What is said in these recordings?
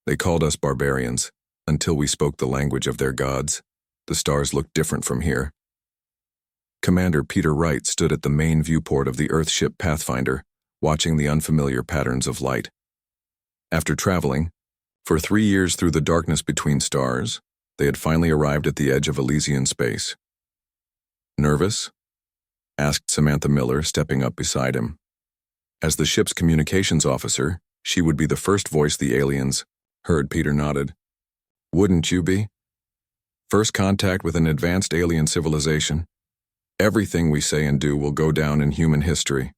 They called us barbarians, until we spoke the language of their gods. The stars looked different from here. Commander Peter Wright stood at the main viewport of the Earthship Pathfinder, watching the unfamiliar patterns of light. After traveling for 3 years through the darkness between stars, they had finally arrived at the edge of Elysian space. "Nervous?" asked Samantha Miller, stepping up beside him. As the ship's communications officer, she would be the first voice the aliens heard. Peter nodded. "Wouldn't you be? First contact with an advanced alien civilization. Everything we say and do will go down in human history.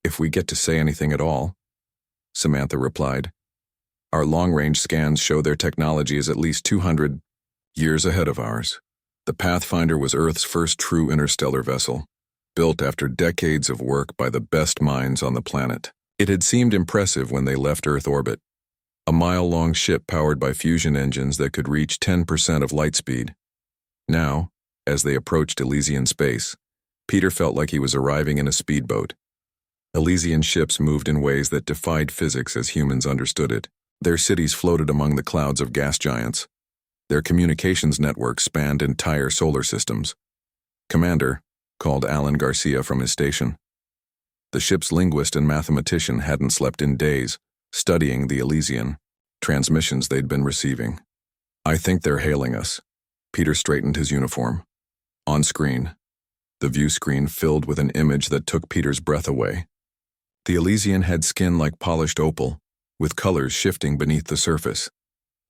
If we get to say anything at all," Samantha replied. "Our long-range scans show their technology is at least 200 years ahead of ours." The Pathfinder was Earth's first true interstellar vessel, built after decades of work by the best minds on the planet. It had seemed impressive when they left Earth orbit, a mile-long ship powered by fusion engines that could reach 10% of light speed. Now, as they approached Elysian space, Peter felt like he was arriving in a speedboat. Elysian ships moved in ways that defied physics as humans understood it. Their cities floated among the clouds of gas giants. Their communications networks spanned entire solar systems. "Commander," called Alan Garcia from his station. The ship's linguist and mathematician hadn't slept in days, studying the Elysian transmissions they'd been receiving. "I think they're hailing us." Peter straightened his uniform. On screen, the view screen filled with an image that took Peter's breath away. The Elysian had skin like polished opal, with colors shifting beneath the surface.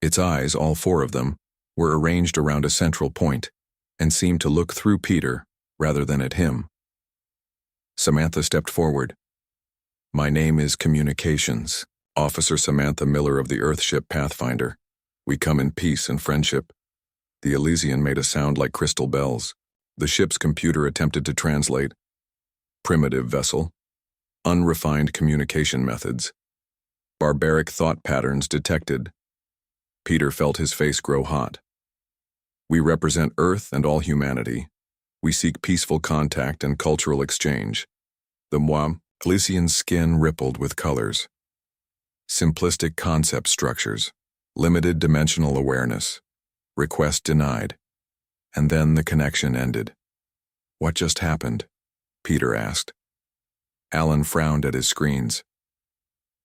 Its eyes, all 4 of them, were arranged around a central point, and seemed to look through Peter rather than at him. Samantha stepped forward. "My name is Communications, Officer Samantha Miller of the Earthship Pathfinder. We come in peace and friendship." The Elysian made a sound like crystal bells. The ship's computer attempted to translate. "Primitive vessel. Unrefined communication methods. Barbaric thought patterns detected." Peter felt his face grow hot. "We represent Earth and all humanity. We seek peaceful contact and cultural exchange." The Elysian skin rippled with colors. Simplistic concept structures. Limited dimensional awareness. Request denied. And then the connection ended. "What just happened?" Peter asked. Alan frowned at his screens.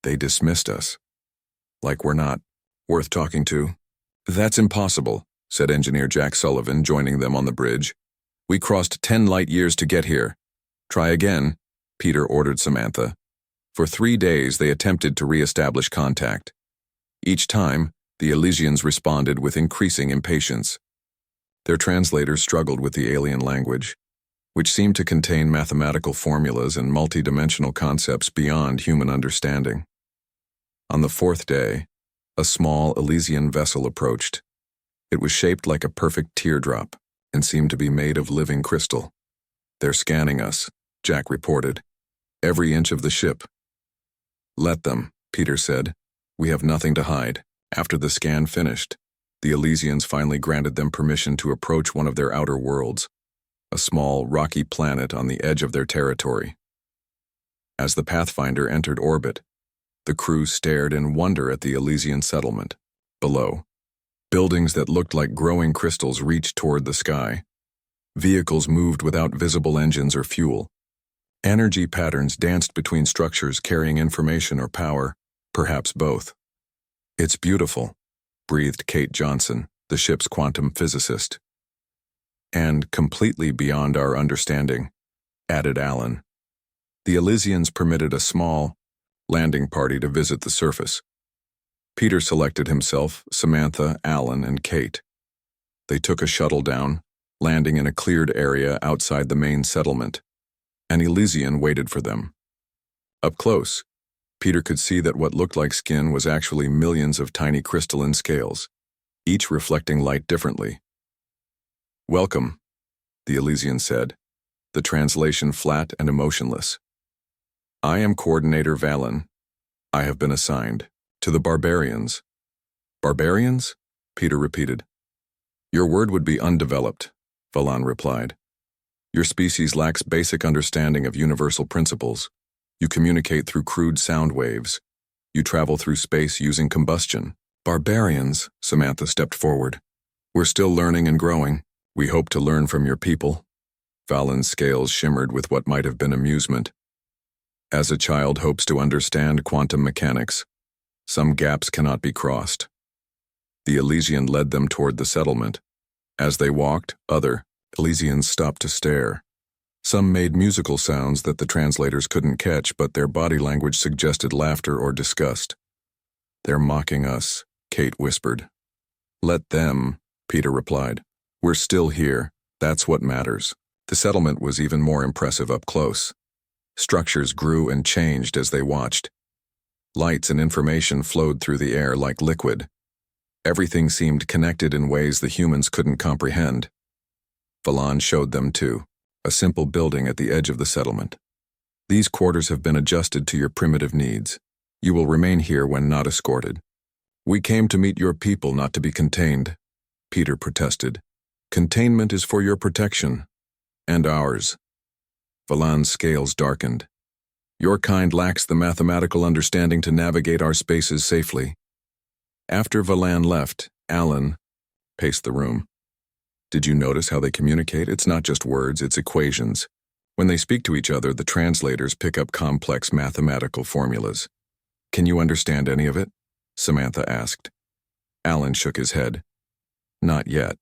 "They dismissed us. Like we're not worth talking to." "That's impossible," said Engineer Jack Sullivan, joining them on the bridge. "We crossed 10 light years to get here." "Try again," Peter ordered Samantha. For 3 days they attempted to re-establish contact. Each time, the Elysians responded with increasing impatience. Their translators struggled with the alien language, which seemed to contain mathematical formulas and multidimensional concepts beyond human understanding. On the 4th day, a small Elysian vessel approached. It was shaped like a perfect teardrop and seemed to be made of living crystal. "They're scanning us," Jack reported. "Every inch of the ship." "Let them," Peter said. "We have nothing to hide." After the scan finished, the Elysians finally granted them permission to approach one of their outer worlds, a small, rocky planet on the edge of their territory. As the Pathfinder entered orbit, the crew stared in wonder at the Elysian settlement. Below, buildings that looked like growing crystals reached toward the sky. Vehicles moved without visible engines or fuel. Energy patterns danced between structures carrying information or power, perhaps both. "It's beautiful," breathed Kate Johnson, the ship's quantum physicist. "And completely beyond our understanding," added Alan. The Elysians permitted a small landing party to visit the surface. Peter selected himself, Samantha, Alan, and Kate. They took a shuttle down, landing in a cleared area outside the main settlement. An Elysian waited for them. Up close, Peter could see that what looked like skin was actually millions of tiny crystalline scales, each reflecting light differently. "Welcome," the Elysian said, the translation flat and emotionless. "I am Coordinator Valen. I have been assigned to the Barbarians." "Barbarians?" Peter repeated. "Your word would be undeveloped," Valan replied. "Your species lacks basic understanding of universal principles. You communicate through crude sound waves. You travel through space using combustion. Barbarians, Samantha stepped forward. We're still learning and growing. We hope to learn from your people. Valen's scales shimmered with what might have been amusement. As a child hopes to understand quantum mechanics, some gaps cannot be crossed. The Elysian led them toward the settlement. As they walked, other Elysians stopped to stare. Some made musical sounds that the translators couldn't catch, but their body language suggested laughter or disgust. They're mocking us, Kate whispered. Let them, Peter replied. We're still here. That's what matters. The settlement was even more impressive up close. Structures grew and changed as they watched. Lights and information flowed through the air like liquid. Everything seemed connected in ways the humans couldn't comprehend. Valan showed them too, a simple building at the edge of the settlement. These quarters have been adjusted to your primitive needs. You will remain here when not escorted. We came to meet your people, not to be contained, Peter protested. Containment is for your protection. And ours. Valan's scales darkened. Your kind lacks the mathematical understanding to navigate our spaces safely. After Valan left, Alan paced the room. Did you notice how they communicate? It's not just words, it's equations. When they speak to each other, the translators pick up complex mathematical formulas. Can you understand any of it? Samantha asked. Alan shook his head. Not yet.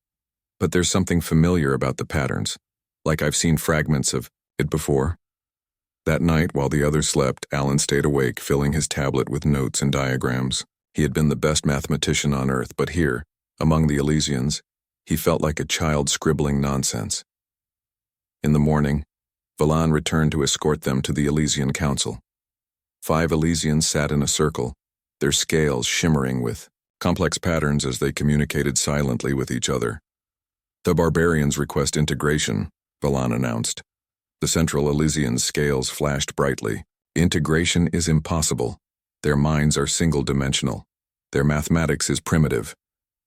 But there's something familiar about the patterns, like I've seen fragments of it before. That night, while the others slept, Alan stayed awake, filling his tablet with notes and diagrams. He had been the best mathematician on Earth, but here, among the Elysians, he felt like a child scribbling nonsense. In the morning, Valan returned to escort them to the Elysian Council. 5 Elysians sat in a circle, their scales shimmering with complex patterns as they communicated silently with each other. The Barbarians request integration, Valan announced. The Central Elysian scales flashed brightly. Integration is impossible. Their minds are single-dimensional. Their mathematics is primitive.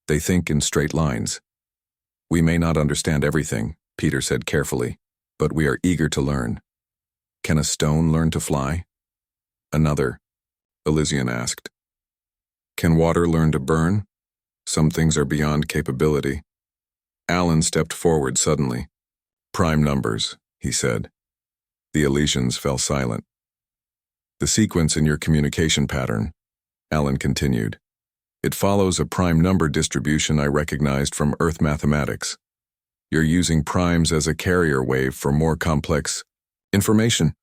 They think in straight lines. We may not understand everything, Peter said carefully, but we are eager to learn. Can a stone learn to fly? Another Elysian asked. Can water learn to burn? Some things are beyond capability. Alan stepped forward suddenly. Prime numbers, he said. The Elysians fell silent. The sequence in your communication pattern, Alan continued. It follows a prime number distribution I recognized from Earth mathematics. You're using primes as a carrier wave for more complex information.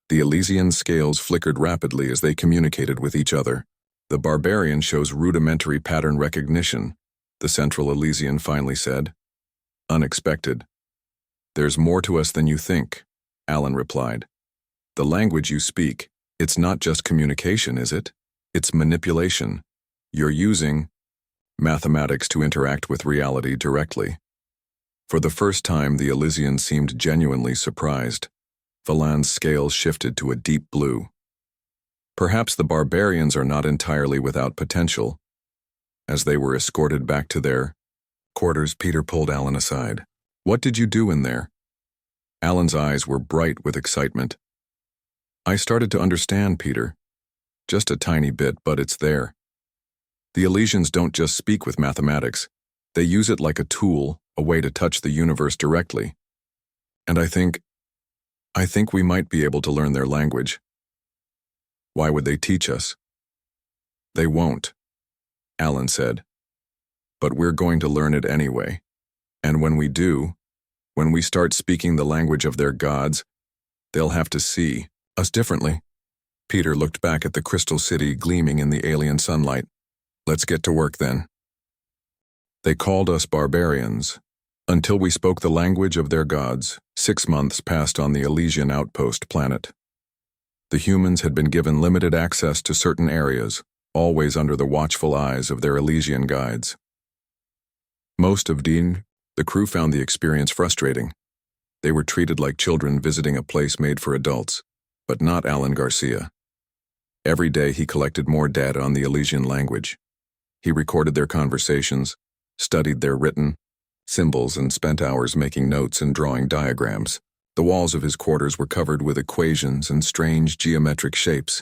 The Elysian scales flickered rapidly as they communicated with each other. The Barbarian shows rudimentary pattern recognition, the Central Elysian finally said. Unexpected. There's more to us than you think, Alan replied. The language you speak, it's not just communication, is it? It's manipulation. You're using mathematics to interact with reality directly. For the first time, the Elysian seemed genuinely surprised. Valan's scales shifted to a deep blue. Perhaps the Barbarians are not entirely without potential. As they were escorted back to their quarters, Peter pulled Alan aside. What did you do in there? Alan's eyes were bright with excitement. I started to understand, Peter. Just a tiny bit, but it's there. The Elysians don't just speak with mathematics. They use it like a tool, a way to touch the universe directly. And I think we might be able to learn their language. Why would they teach us? They won't, Alan said. But we're going to learn it anyway. And when we do, when we start speaking the language of their gods, they'll have to see us differently. Peter looked back at the crystal city gleaming in the alien sunlight. Let's get to work then. They called us barbarians. Until we spoke the language of their gods, 6 months passed on the Elysian outpost planet. The humans had been given limited access to certain areas, always under the watchful eyes of their Elysian guides. Most of the crew found the experience frustrating. They were treated like children visiting a place made for adults, but not Alan Garcia. Every day he collected more data on the Elysian language. He recorded their conversations, studied their written symbols, and spent hours making notes and drawing diagrams. The walls of his quarters were covered with equations and strange geometric shapes.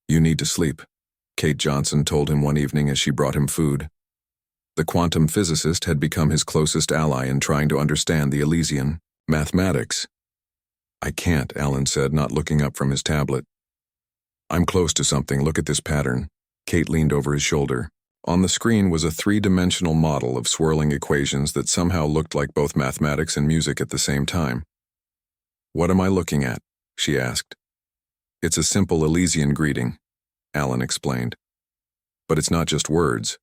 You need to sleep, Kate Johnson told him one evening as she brought him food. The quantum physicist had become his closest ally in trying to understand the Elysian mathematics. I can't, Alan said, not looking up from his tablet. I'm close to something. Look at this pattern. Kate leaned over his shoulder. On the screen was a three-dimensional model of swirling equations that somehow looked like both mathematics and music at the same time. What am I looking at? She asked. It's a simple Elysian greeting, Alan explained. But it's not just words.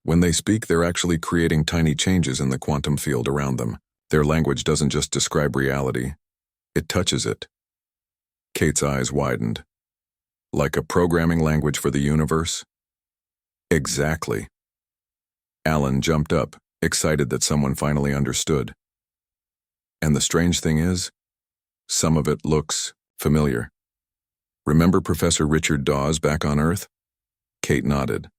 When they speak, they're actually creating tiny changes in the quantum field around them. Their language doesn't just describe reality. It touches it. Kate's eyes widened. Like a programming language for the universe? Exactly. Alan jumped up, excited that someone finally understood. And the strange thing is, some of it looks familiar. Remember Professor Richard Dawes back on Earth? Kate nodded.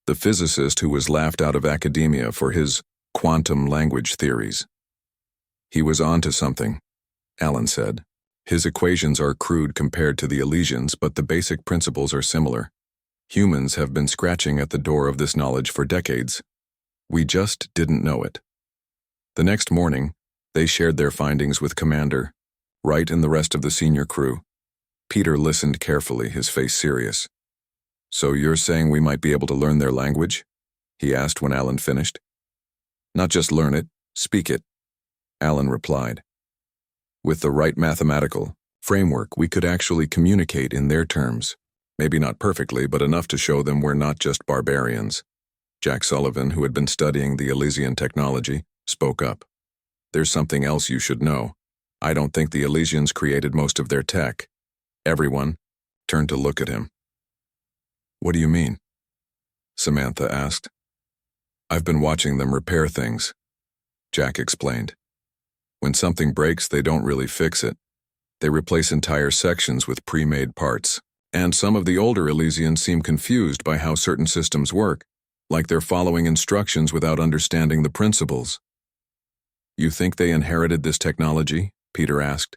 The physicist who was laughed out of academia for his quantum language theories. He was onto something, Alan said. His equations are crude compared to the Elysians, but the basic principles are similar. Humans have been scratching at the door of this knowledge for decades. We just didn't know it. The next morning, they shared their findings with Commander Wright and the rest of the senior crew. Peter listened carefully, his face serious. So you're saying we might be able to learn their language? He asked when Alan finished. Not just learn it, speak it, Alan replied. With the right mathematical framework, we could actually communicate in their terms. Maybe not perfectly, but enough to show them we're not just barbarians. Jack Sullivan, who had been studying the Elysian technology, spoke up. There's something else you should know. I don't think the Elysians created most of their tech. Everyone turned to look at him. What do you mean? Samantha asked. I've been watching them repair things, Jack explained. When something breaks, they don't really fix it. They replace entire sections with pre-made parts. And some of the older Elysians seem confused by how certain systems work, like they're following instructions without understanding the principles. You think they inherited this technology? Peter asked.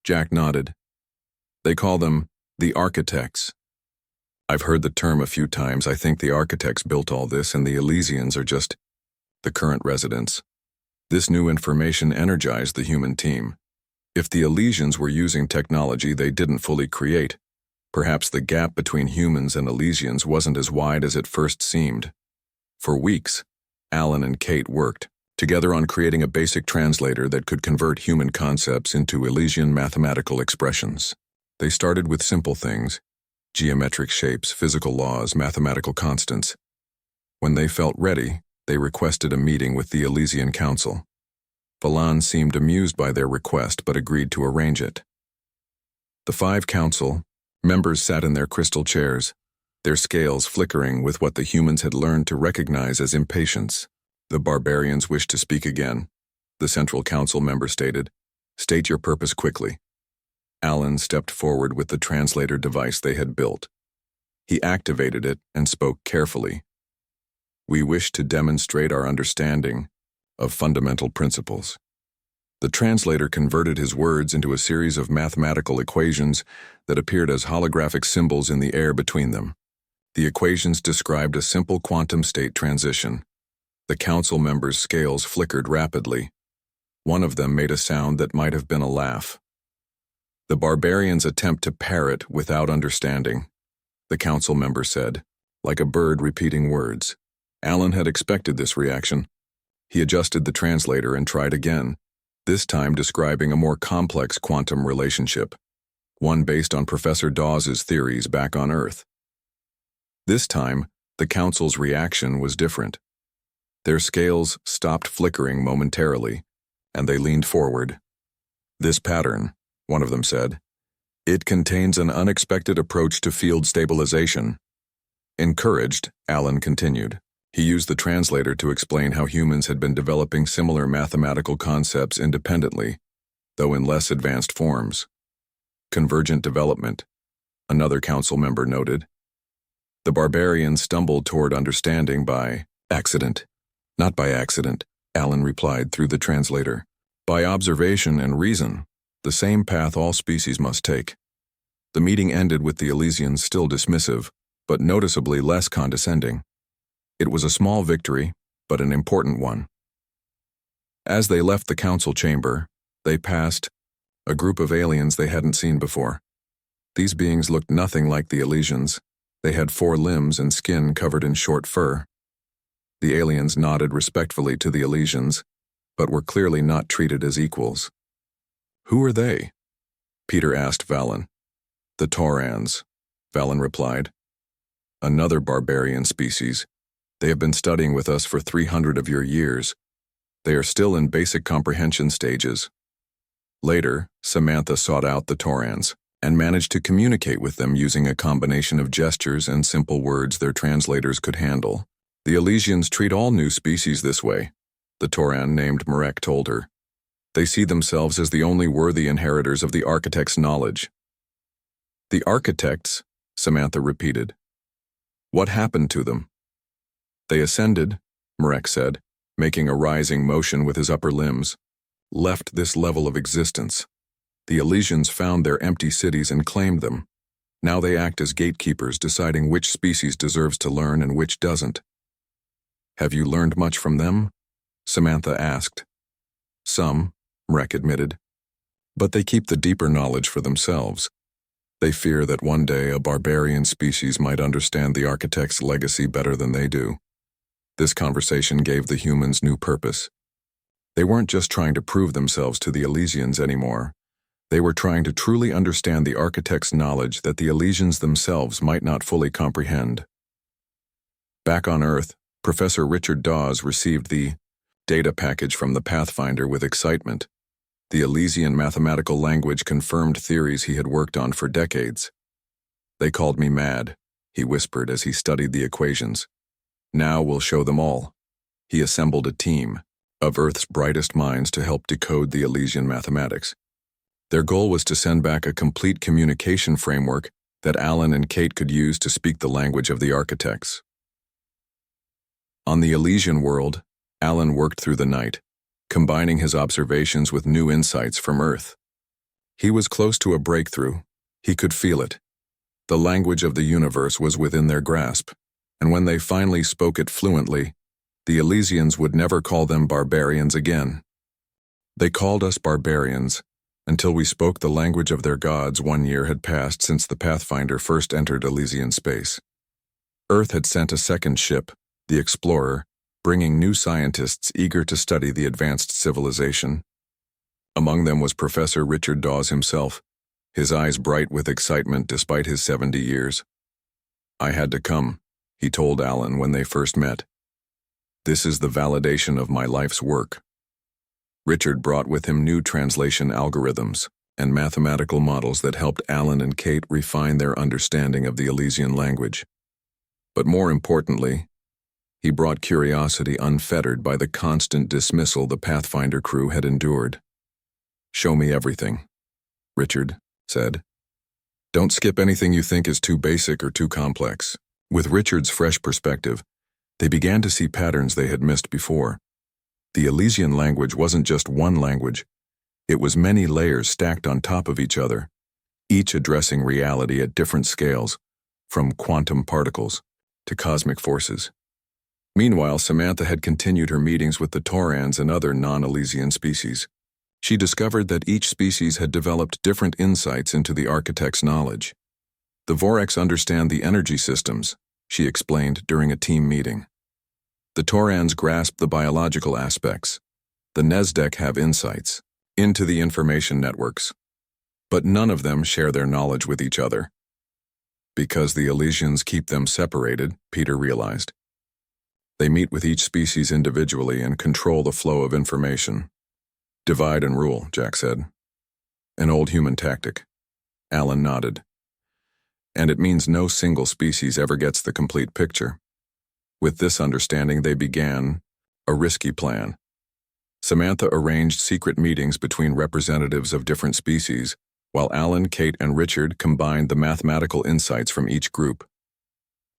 Jack nodded. They call them the architects. I've heard the term a few times. I think the architects built all this and the Elysians are just the current residents. This new information energized the human team. If the Elysians were using technology they didn't fully create, perhaps the gap between humans and Elysians wasn't as wide as it first seemed. For weeks, Alan and Kate worked together on creating a basic translator that could convert human concepts into Elysian mathematical expressions. They started with simple things, geometric shapes, physical laws, mathematical constants. When they felt ready, they requested a meeting with the Elysian Council. Phelan seemed amused by their request but agreed to arrange it. The 5 council members sat in their crystal chairs, their scales flickering with what the humans had learned to recognize as impatience. The barbarians wished to speak again. The central council member stated, "State your purpose quickly." Alan stepped forward with the translator device they had built. He activated it and spoke carefully. We wish to demonstrate our understanding of fundamental principles. The translator converted his words into a series of mathematical equations that appeared as holographic symbols in the air between them. The equations described a simple quantum state transition. The council members' scales flickered rapidly. One of them made a sound that might have been a laugh. The barbarians attempt to parrot without understanding, the council member said, like a bird repeating words. Alan had expected this reaction. He adjusted the translator and tried again, this time describing a more complex quantum relationship, one based on Professor Dawes' theories back on Earth. This time, the council's reaction was different. Their scales stopped flickering momentarily, and they leaned forward. This pattern, one of them said, it contains an unexpected approach to field stabilization. Encouraged, Alan continued. He used the translator to explain how humans had been developing similar mathematical concepts independently, though in less advanced forms. Convergent development, another council member noted. The barbarians stumbled toward understanding by accident. Not by accident, Alan replied through the translator. By observation and reason, the same path all species must take. The meeting ended with the Elysians still dismissive, but noticeably less condescending. It was a small victory, but an important one. As they left the council chamber, they passed a group of aliens they hadn't seen before. These beings looked nothing like the Elysians. They had 4 limbs and skin covered in short fur. The aliens nodded respectfully to the Elysians, but were clearly not treated as equals. "Who are they?" Peter asked Valen. "The Taurans," Valen replied. "Another barbarian species. They have been studying with us for 300 of your years. They are still in basic comprehension stages." Later, Samantha sought out the Taurans and managed to communicate with them using a combination of gestures and simple words their translators could handle. "The Elysians treat all new species this way," the Tauran named Marek told her. "They see themselves as the only worthy inheritors of the architect's knowledge." "The architects," Samantha repeated. "What happened to them?" "They ascended," Marek said, making a rising motion with his upper limbs. "Left this level of existence. The Elysians found their empty cities and claimed them. Now they act as gatekeepers, deciding which species deserves to learn and which doesn't." "Have you learned much from them?" Samantha asked. "Some," Marek admitted. "But they keep the deeper knowledge for themselves. They fear that one day a barbarian species might understand the architect's legacy better than they do." This conversation gave the humans new purpose. They weren't just trying to prove themselves to the Elysians anymore. They were trying to truly understand the architect's knowledge that the Elysians themselves might not fully comprehend. Back on Earth, Professor Richard Dawes received the data package from the Pathfinder with excitement. The Elysian mathematical language confirmed theories he had worked on for decades. "They called me mad," he whispered as he studied the equations. "Now we'll show them all." He assembled a team of Earth's brightest minds to help decode the Elysian mathematics. Their goal was to send back a complete communication framework that Alan and Kate could use to speak the language of the architects. On the Elysian world, Alan worked through the night, combining his observations with new insights from Earth. He was close to a breakthrough. He could feel it. The language of the universe was within their grasp, and when they finally spoke it fluently, the Elysians would never call them barbarians again. "They called us barbarians until we spoke the language of their gods. 1 year had passed since the Pathfinder first entered Elysian space. Earth had sent a second ship, the Explorer, bringing new scientists eager to study the advanced civilization. Among them was Professor Richard Dawes himself, his eyes bright with excitement despite his 70 years. "I had to come," he told Alan when they first met. "This is the validation of my life's work." Richard brought with him new translation algorithms and mathematical models that helped Alan and Kate refine their understanding of the Elysian language. But more importantly, he brought curiosity unfettered by the constant dismissal the Pathfinder crew had endured. "Show me everything," Richard said. "Don't skip anything you think is too basic or too complex." With Richard's fresh perspective, they began to see patterns they had missed before. The Elysian language wasn't just one language. It was many layers stacked on top of each other, each addressing reality at different scales, from quantum particles to cosmic forces. Meanwhile, Samantha had continued her meetings with the Taurans and other non-Elysian species. She discovered that each species had developed different insights into the architect's knowledge. "The Vorax understand the energy systems," she explained during a team meeting. "The Taurans grasp the biological aspects. The Nezdek have insights into the information networks. But none of them share their knowledge with each other." Because the Elysians keep them separated, Peter realized. They meet with each species individually and control the flow of information. "Divide and rule," Jack said. "An old human tactic." Alan nodded. "And it means no single species ever gets the complete picture." With this understanding, they began a risky plan. Samantha arranged secret meetings between representatives of different species, while Alan, Kate, and Richard combined the mathematical insights from each group.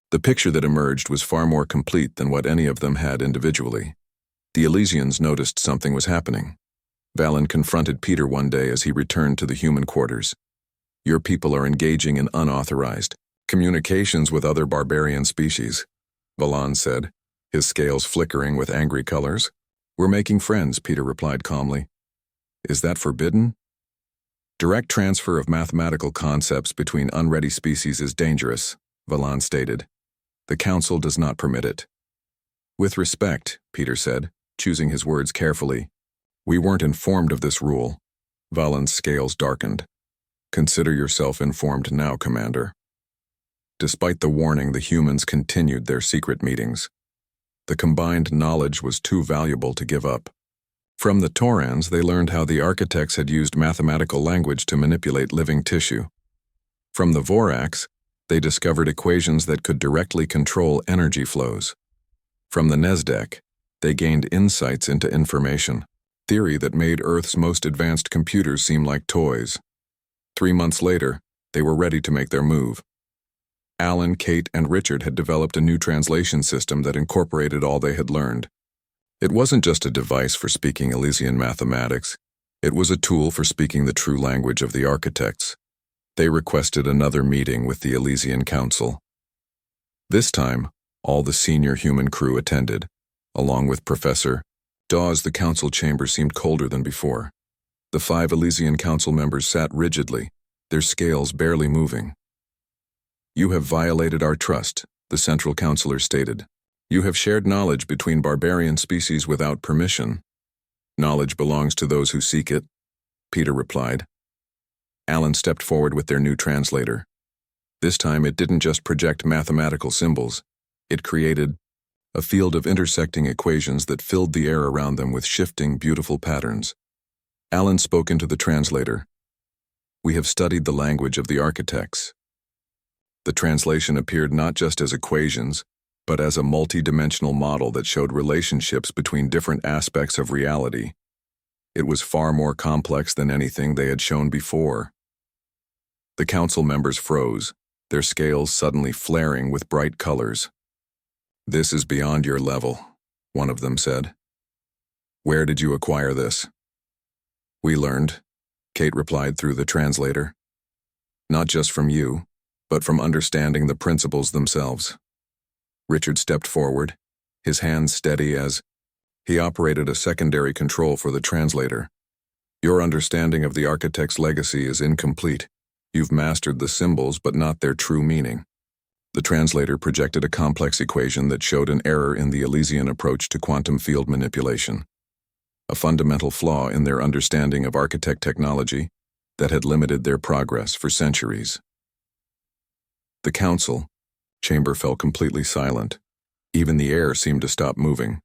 The picture that emerged was far more complete than what any of them had individually. The Elysians noticed something was happening. Valen confronted Peter one day as he returned to the human quarters. Your people are engaging in unauthorized communications with other barbarian species, Valan said, his scales flickering with angry colors. We're making friends, Peter replied calmly. Is that forbidden? Direct transfer of mathematical concepts between unready species is dangerous, Valan stated. The Council does not permit it. With respect, Peter said, choosing his words carefully. We weren't informed of this rule. Valan's scales darkened. Consider yourself informed now, Commander. Despite the warning, the humans continued their secret meetings. The combined knowledge was too valuable to give up. From the Taurans, they learned how the architects had used mathematical language to manipulate living tissue. From the Vorax, they discovered equations that could directly control energy flows. From the Nezdek, they gained insights into information, theory that made Earth's most advanced computers seem like toys. 3 months later, they were ready to make their move. Alan, Kate, and Richard had developed a new translation system that incorporated all they had learned. It wasn't just a device for speaking Elysian mathematics. It was a tool for speaking the true language of the architects. They requested another meeting with the Elysian Council. This time, all the senior human crew attended, along with Professor Dawes. The council chamber seemed colder than before. The 5 Elysian Council members sat rigidly, their scales barely moving. You have violated our trust, the Central Councilor stated. You have shared knowledge between barbarian species without permission. Knowledge belongs to those who seek it, Peter replied. Alan stepped forward with their new translator. This time it didn't just project mathematical symbols. It created a field of intersecting equations that filled the air around them with shifting, beautiful patterns. Alan spoke into the translator. We have studied the language of the architects. The translation appeared not just as equations, but as a multi-dimensional model that showed relationships between different aspects of reality. It was far more complex than anything they had shown before. The council members froze, their scales suddenly flaring with bright colors. This is beyond your level, one of them said. Where did you acquire this? We learned, Kate replied through the translator. Not just from you, but from understanding the principles themselves. Richard stepped forward, his hands steady as he operated a secondary control for the translator. Your understanding of the architect's legacy is incomplete. You've mastered the symbols but not their true meaning. The translator projected a complex equation that showed an error in the Elysian approach to quantum field manipulation, a fundamental flaw in their understanding of architect technology that had limited their progress for centuries. The council chamber fell completely silent. Even the air seemed to stop moving.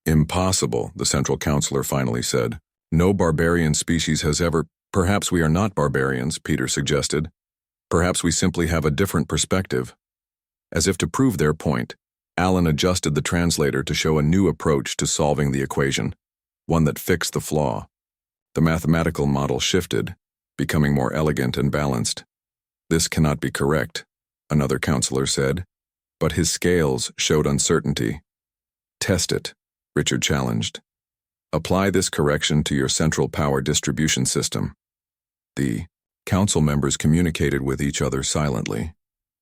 Impossible, the central counselor finally said. No barbarian species has ever— Perhaps we are not barbarians, Peter suggested. Perhaps we simply have a different perspective. As if to prove their point, Alan adjusted the translator to show a new approach to solving the equation, one that fixed the flaw. The mathematical model shifted, becoming more elegant and balanced. This cannot be correct, another counselor said, but his scales showed uncertainty. Test it, Richard challenged. Apply this correction to your central power distribution system. The council members communicated with each other silently,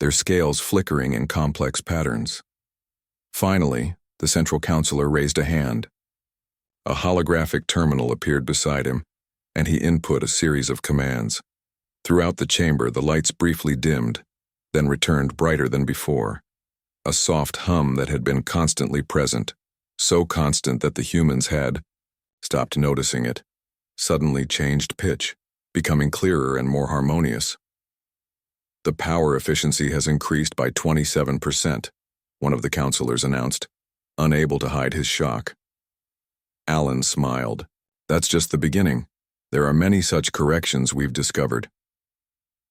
their scales flickering in complex patterns. Finally, the central counselor raised a hand. A holographic terminal appeared beside him, and he input a series of commands. Throughout the chamber, the lights briefly dimmed, then returned brighter than before. A soft hum that had been constantly present, so constant that the humans had stopped noticing it, suddenly changed pitch, becoming clearer and more harmonious. The power efficiency has increased by 27%, one of the counselors announced, unable to hide his shock. Alan smiled. That's just the beginning. There are many such corrections we've discovered.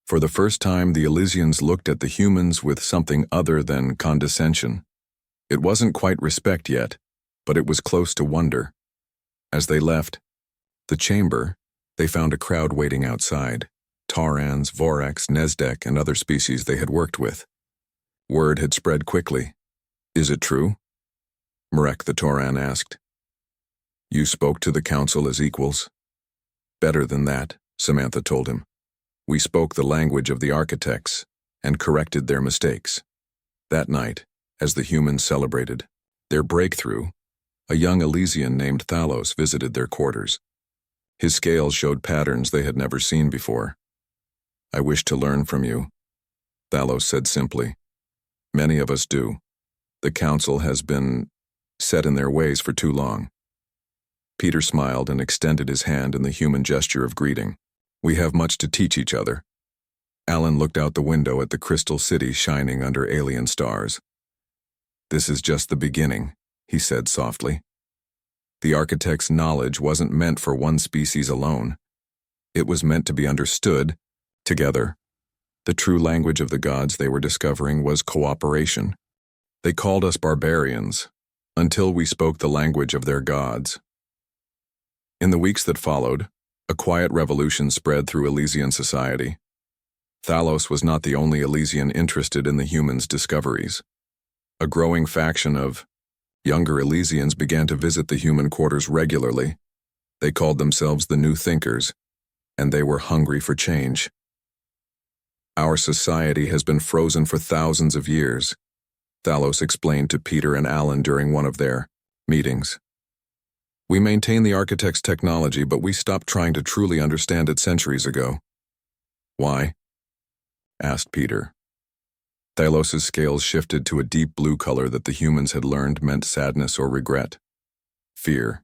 For the first time, the Elysians looked at the humans with something other than condescension. It wasn't quite respect yet, but it was close to wonder. As they left the chamber, they found a crowd waiting outside. Taurans, Vorax, Nezdek, and other species they had worked with. Word had spread quickly. Is it true? Marek the Tauran asked. You spoke to the council as equals? Better than that, Samantha told him. We spoke the language of the architects and corrected their mistakes. That night, as the humans celebrated their breakthrough, a young Elysian named Thalos visited their quarters. His scales showed patterns they had never seen before. "I wish to learn from you," Thalos said simply. "Many of us do. The council has been set in their ways for too long." Peter smiled and extended his hand in the human gesture of greeting. "We have much to teach each other." Alan looked out the window at the crystal city shining under alien stars. "This is just the beginning," he said softly. The architect's knowledge wasn't meant for one species alone. It was meant to be understood together. The true language of the gods they were discovering was cooperation. They called us barbarians, until we spoke the language of their gods. In the weeks that followed, a quiet revolution spread through Elysian society. Thalos was not the only Elysian interested in the humans' discoveries. A growing faction of younger Elysians began to visit the human quarters regularly. They called themselves the New Thinkers, and they were hungry for change. "Our society has been frozen for thousands of years," Thalos explained to Peter and Alan during one of their meetings. "We maintain the architect's technology, but we stopped trying to truly understand it centuries ago." "Why?" asked Peter. Thalos's scales shifted to a deep blue color that the humans had learned meant sadness or regret. "Fear.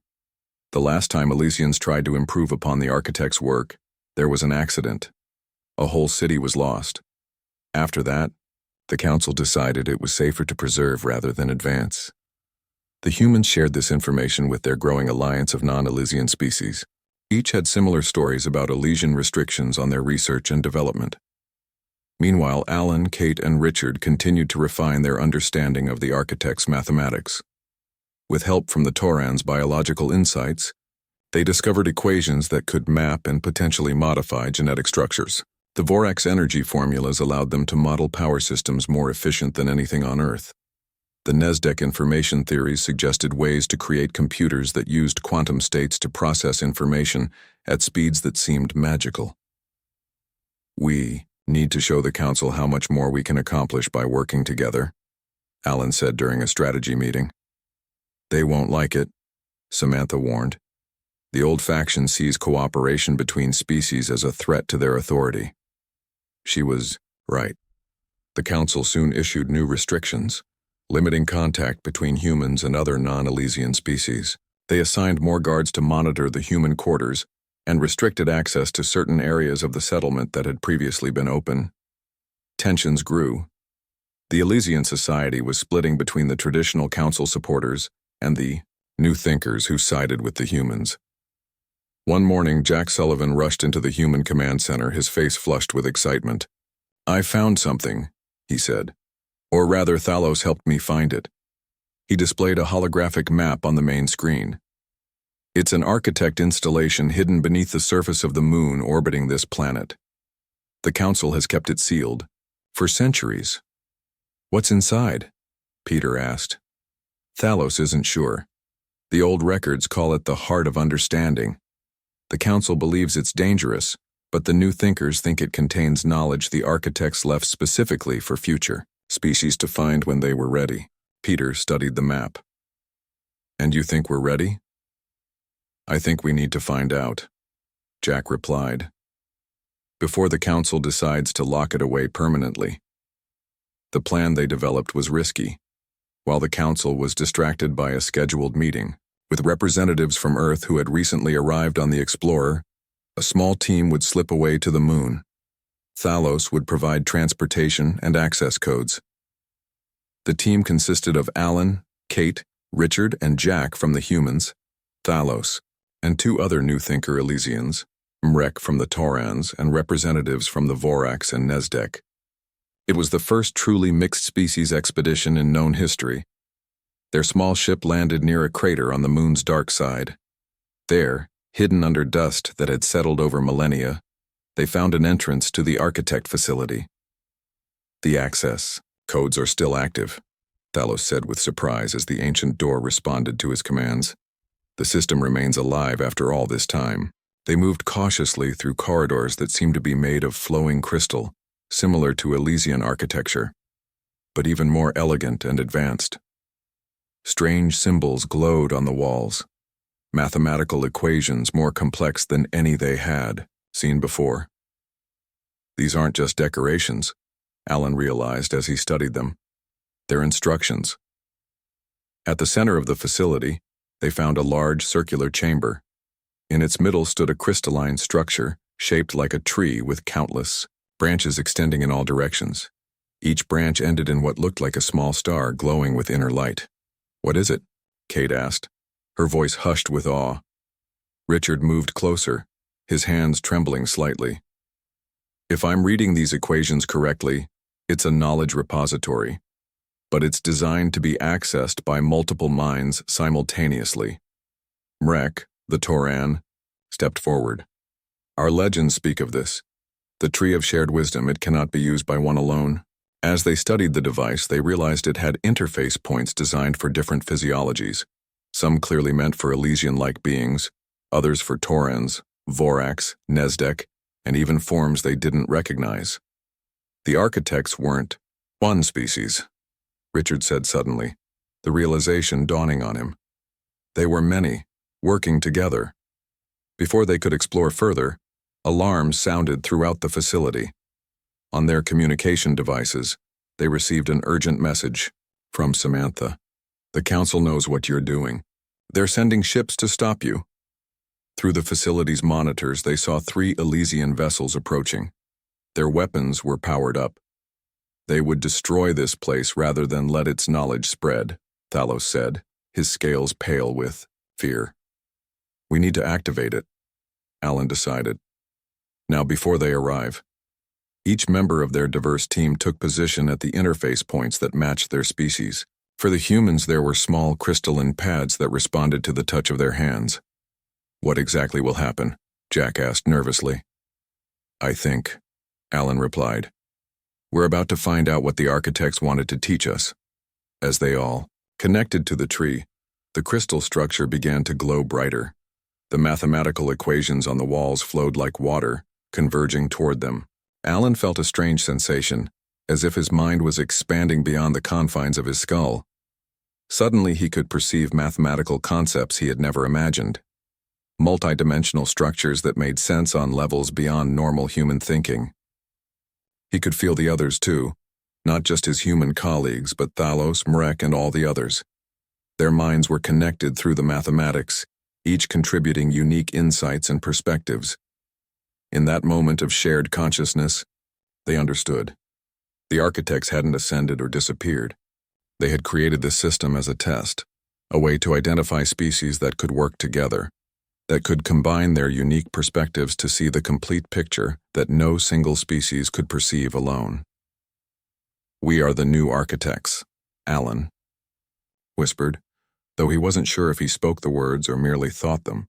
The last time Elysians tried to improve upon the architect's work, there was an accident. A whole city was lost. After that, the council decided it was safer to preserve rather than advance." The humans shared this information with their growing alliance of non-Elysian species. Each had similar stories about Elysian restrictions on their research and development. Meanwhile, Alan, Kate, and Richard continued to refine their understanding of the architect's mathematics. With help from the Tauran's biological insights, they discovered equations that could map and potentially modify genetic structures. The Vorax energy formulas allowed them to model power systems more efficient than anything on Earth. The Nezdek information theories suggested ways to create computers that used quantum states to process information at speeds that seemed magical. "We need to show the council how much more we can accomplish by working together," Alan said during a strategy meeting. "They won't like it," Samantha warned. "The old faction sees cooperation between species as a threat to their authority." She was right. The council soon issued new restrictions, limiting contact between humans and other non-Elysian species. They assigned more guards to monitor the human quarters and restricted access to certain areas of the settlement that had previously been open. Tensions grew. The Elysian society was splitting between the traditional council supporters and the New Thinkers who sided with the humans. One morning, Jack Sullivan rushed into the human command center, his face flushed with excitement. "I found something," he said. "Or rather, Thalos helped me find it." He displayed a holographic map on the main screen. "It's an architect installation hidden beneath the surface of the moon orbiting this planet. The council has kept it sealed for centuries." "What's inside?" Peter asked. Thalos isn't sure. The old records call it the heart of understanding. The council believes it's dangerous, but the New Thinkers think it contains knowledge the architects left specifically for future species to find when they were ready. Peter studied the map. "And you think we're ready?" "I think we need to find out," Jack replied, "before the council decides to lock it away permanently." The plan they developed was risky, while the council was distracted by a scheduled meeting. With representatives from Earth who had recently arrived on the Explorer, a small team would slip away to the moon. Thalos would provide transportation and access codes. The team consisted of Alan, Kate, Richard, and Jack from the humans, Thalos, and two other New Thinker Elysians, Mrek from the Taurans, and representatives from the Vorax and Nezdek. It was the first truly mixed-species expedition in known history. Their small ship landed near a crater on the moon's dark side. There, hidden under dust that had settled over millennia, they found an entrance to the architect facility. "The access codes are still active," Thalos said with surprise as the ancient door responded to his commands. "The system remains alive after all this time." They moved cautiously through corridors that seemed to be made of flowing crystal, similar to Elysian architecture, but even more elegant and advanced. Strange symbols glowed on the walls, mathematical equations more complex than any they had seen before. These aren't just decorations, Alan realized as he studied them. They're instructions. At the center of the facility, they found a large circular chamber. In its middle stood a crystalline structure shaped like a tree with countless branches extending in all directions. Each branch ended in what looked like a small star glowing with inner light. "What is it?" Kate asked, her voice hushed with awe. Richard moved closer, his hands trembling slightly. "If I'm reading these equations correctly, it's a knowledge repository, but it's designed to be accessed by multiple minds simultaneously." Mrek, the Toran, stepped forward. "Our legends speak of this. The tree of shared wisdom, it cannot be used by one alone." As they studied the device, they realized it had interface points designed for different physiologies, some clearly meant for Elysian-like beings, others for Torans, Vorax, Nezdek, and even forms they didn't recognize. The architects weren't one species, Richard said suddenly, the realization dawning on him. They were many, working together. Before they could explore further, alarms sounded throughout the facility. On their communication devices, they received an urgent message from Samantha. "The Council knows what you're doing. They're sending ships to stop you." Through the facility's monitors, they saw 3 Elysian vessels approaching. Their weapons were powered up. "They would destroy this place rather than let its knowledge spread," Thalos said, his scales pale with fear. "We need to activate it," Alan decided. Now, before they arrive, each member of their diverse team took position at the interface points that matched their species. For the humans, there were small crystalline pads that responded to the touch of their hands. "What exactly will happen?" Jack asked nervously. "I think," Alan replied, "we're about to find out what the architects wanted to teach us." As they all connected to the tree, the crystal structure began to glow brighter. The mathematical equations on the walls flowed like water, converging toward them. Alan felt a strange sensation, as if his mind was expanding beyond the confines of his skull. Suddenly he could perceive mathematical concepts he had never imagined. Multidimensional structures that made sense on levels beyond normal human thinking. He could feel the others too, not just his human colleagues, but Thalos, Mrek, and all the others. Their minds were connected through the mathematics, each contributing unique insights and perspectives. In that moment of shared consciousness, they understood. The architects hadn't ascended or disappeared. They had created this system as a test, a way to identify species that could work together, that could combine their unique perspectives to see the complete picture that no single species could perceive alone. "We are the new architects," Alan whispered, though he wasn't sure if he spoke the words or merely thought them.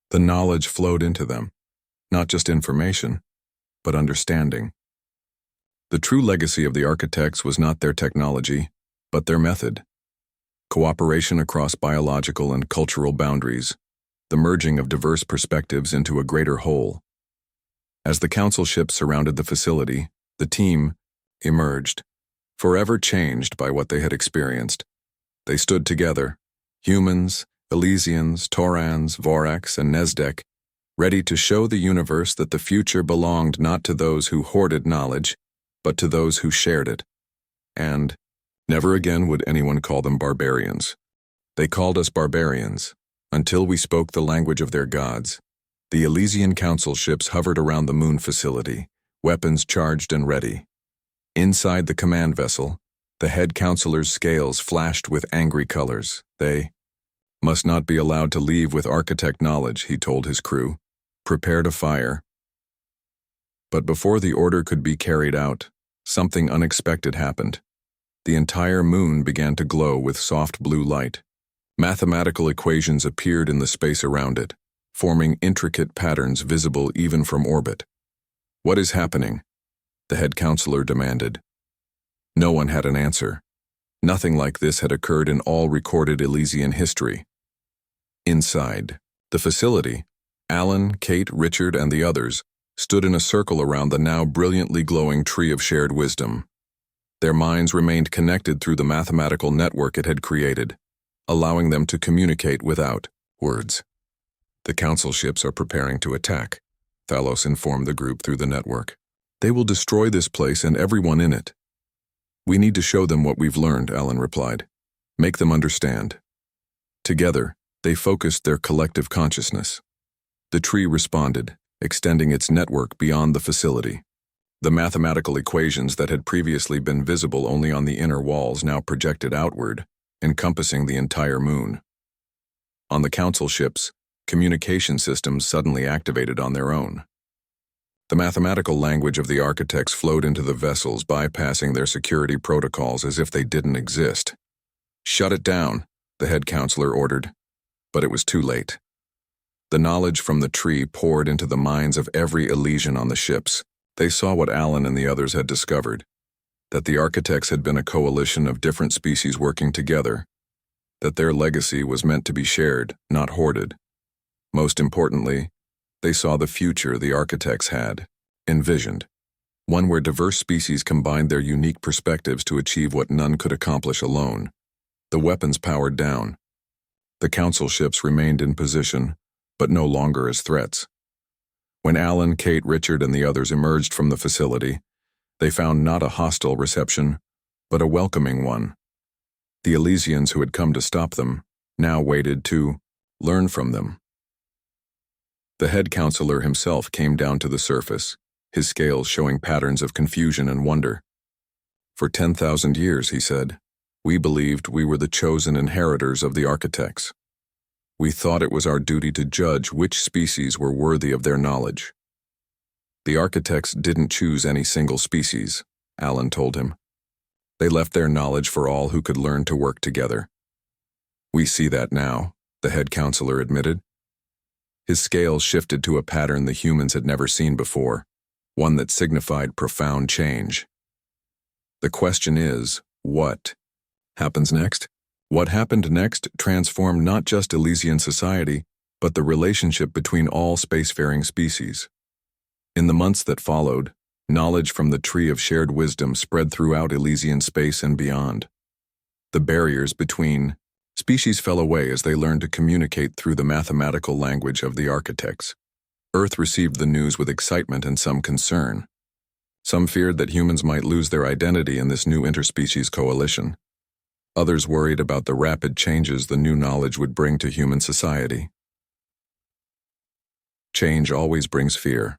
The knowledge flowed into them, not just information, but understanding. The true legacy of the architects was not their technology, but their method. Cooperation across biological and cultural boundaries, the merging of diverse perspectives into a greater whole. As the council ship surrounded the facility, the team emerged, forever changed by what they had experienced. They stood together, humans, Elysians, Torans, Vorax, and Nezdek, ready to show the universe that the future belonged not to those who hoarded knowledge, but to those who shared it. And never again would anyone call them barbarians. They called us barbarians, until we spoke the language of their gods. The Elysian council ships hovered around the moon facility, weapons charged and ready. Inside the command vessel, the head counselor's scales flashed with angry colors. They must not be allowed to leave with architect knowledge, he told his crew. Prepare to fire. But before the order could be carried out, something unexpected happened. The entire moon began to glow with soft blue light. Mathematical equations appeared in the space around it, forming intricate patterns visible even from orbit. "What is happening?" the head counselor demanded. No one had an answer. Nothing like this had occurred in all recorded Elysian history. Inside the facility, Alan, Kate, Richard, and the others stood in a circle around the now brilliantly glowing tree of shared wisdom. Their minds remained connected through the mathematical network it had created, allowing them to communicate without words. "The council ships are preparing to attack," Thalos informed the group through the network. "They will destroy this place and everyone in it." "We need to show them what we've learned," Alan replied. "Make them understand." Together, they focused their collective consciousness. The tree responded, extending its network beyond the facility. The mathematical equations that had previously been visible only on the inner walls now projected outward, encompassing the entire moon. On the council ships, communication systems suddenly activated on their own. The mathematical language of the architects flowed into the vessels, bypassing their security protocols as if they didn't exist. "Shut it down," the head counselor ordered, but it was too late. The knowledge from the tree poured into the minds of every Elysian on the ships. They saw what Alan and the others had discovered, that the architects had been a coalition of different species working together, that their legacy was meant to be shared, not hoarded. Most importantly, they saw the future the architects had envisioned, one where diverse species combined their unique perspectives to achieve what none could accomplish alone. The weapons powered down. The council ships remained in position, but no longer as threats. When Alan, Kate, Richard, and the others emerged from the facility, they found not a hostile reception, but a welcoming one. The Elysians who had come to stop them now waited to learn from them. The head counselor himself came down to the surface, his scales showing patterns of confusion and wonder. "For 10,000 years, he said, we believed we were the chosen inheritors of the architects. We thought it was our duty to judge which species were worthy of their knowledge. The architects didn't choose any single species," Alan told him. "They left their knowledge for all who could learn to work together." "We see that now," the head counselor admitted. His scales shifted to a pattern the humans had never seen before, one that signified profound change. "The question is, what happens next?" What happened next transformed not just Elysian society, but the relationship between all spacefaring species. In the months that followed, knowledge from the tree of shared wisdom spread throughout Elysian space and beyond. The barriers between species fell away as they learned to communicate through the mathematical language of the architects. Earth received the news with excitement and some concern. Some feared that humans might lose their identity in this new interspecies coalition. Others worried about the rapid changes the new knowledge would bring to human society. "Change always brings fear,"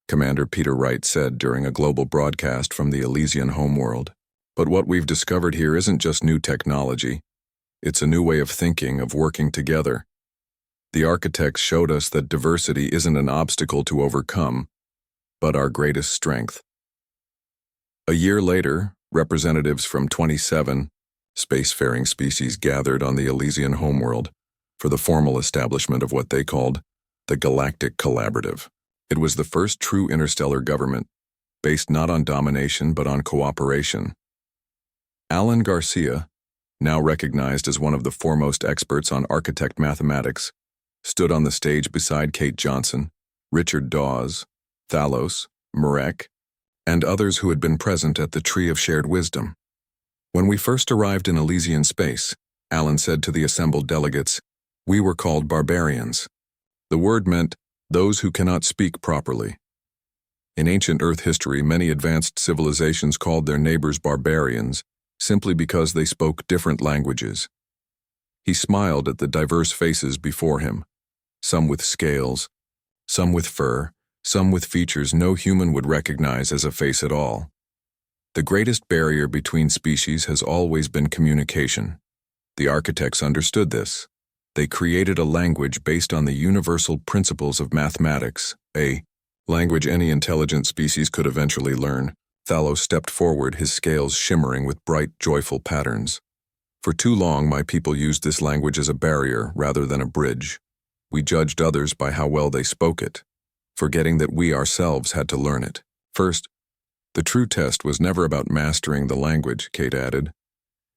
Commander Peter Wright said during a global broadcast from the Elysian homeworld. "But what we've discovered here isn't just new technology. It's a new way of thinking, of working together. The architects showed us that diversity isn't an obstacle to overcome, but our greatest strength." A year later, representatives from 27 spacefaring species gathered on the Elysian homeworld for the formal establishment of what they called the Galactic Collaborative. It was the first true interstellar government, based not on domination but on cooperation. Alan Garcia, now recognized as one of the foremost experts on architect mathematics, stood on the stage beside Kate Johnson, Richard Dawes, Thalos, Marek, and others who had been present at the Tree of Shared Wisdom. "When we first arrived in Elysian space," Alan said to the assembled delegates, "we were called Barbarians. The word meant those who cannot speak properly. In ancient Earth history, many advanced civilizations called their neighbors Barbarians simply because they spoke different languages." He smiled at the diverse faces before him, some with scales, some with fur, some with features no human would recognize as a face at all. The greatest barrier between species has always been communication. The architects understood this. They created a language based on the universal principles of mathematics, a language any intelligent species could eventually learn. Thalos stepped forward, his scales shimmering with bright, joyful patterns. "For too long, my people used this language as a barrier rather than a bridge. We judged others by how well they spoke it, forgetting that we ourselves had to learn it. First, the true test was never about mastering the language," Kate added.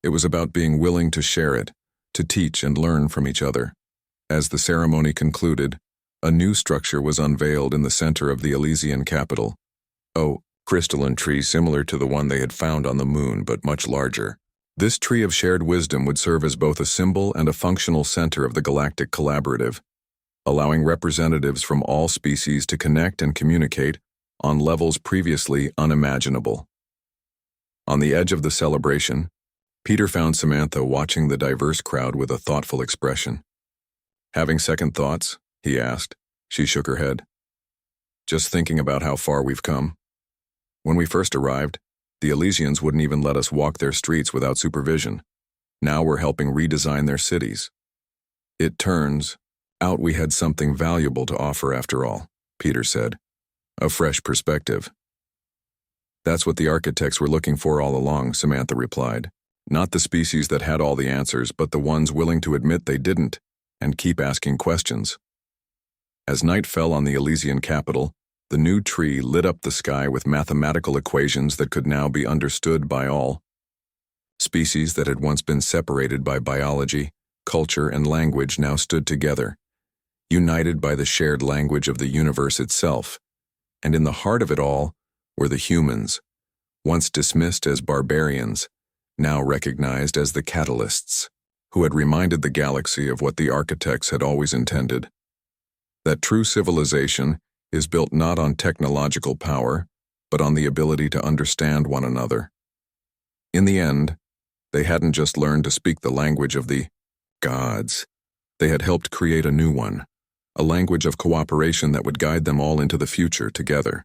"It was about being willing to share it, to teach and learn from each other." As the ceremony concluded, A new structure was unveiled in the center of the Elysian capital. A crystalline tree similar to the one they had found on the moon, but much larger. This tree of shared wisdom would serve as both a symbol and a functional center of the galactic collaborative, allowing representatives from all species to connect and communicate on levels previously unimaginable. On the edge of the celebration, Peter found Samantha watching the diverse crowd with a thoughtful expression. "Having second thoughts?" he asked. She shook her head. "Just thinking about how far we've come. When we first arrived, the Elysians wouldn't even let us walk their streets without supervision. Now we're helping redesign their cities. It turns out we had something valuable to offer after all," Peter said. "A fresh perspective." "That's what the architects were looking for all along," Samantha replied. "Not the species that had all the answers, but the ones willing to admit they didn't and keep asking questions." As night fell on the Elysian capital, the new tree lit up the sky with mathematical equations that could now be understood by all. Species that had once been separated by biology, culture, and language now stood together, united by the shared language of the universe itself. And in the heart of it all were the humans, once dismissed as barbarians, now recognized as the catalysts, who had reminded the galaxy of what the architects had always intended. That true civilization is built not on technological power, but on the ability to understand one another. In the end, they hadn't just learned to speak the language of the gods. They had helped create a new one, a language of cooperation that would guide them all into the future together.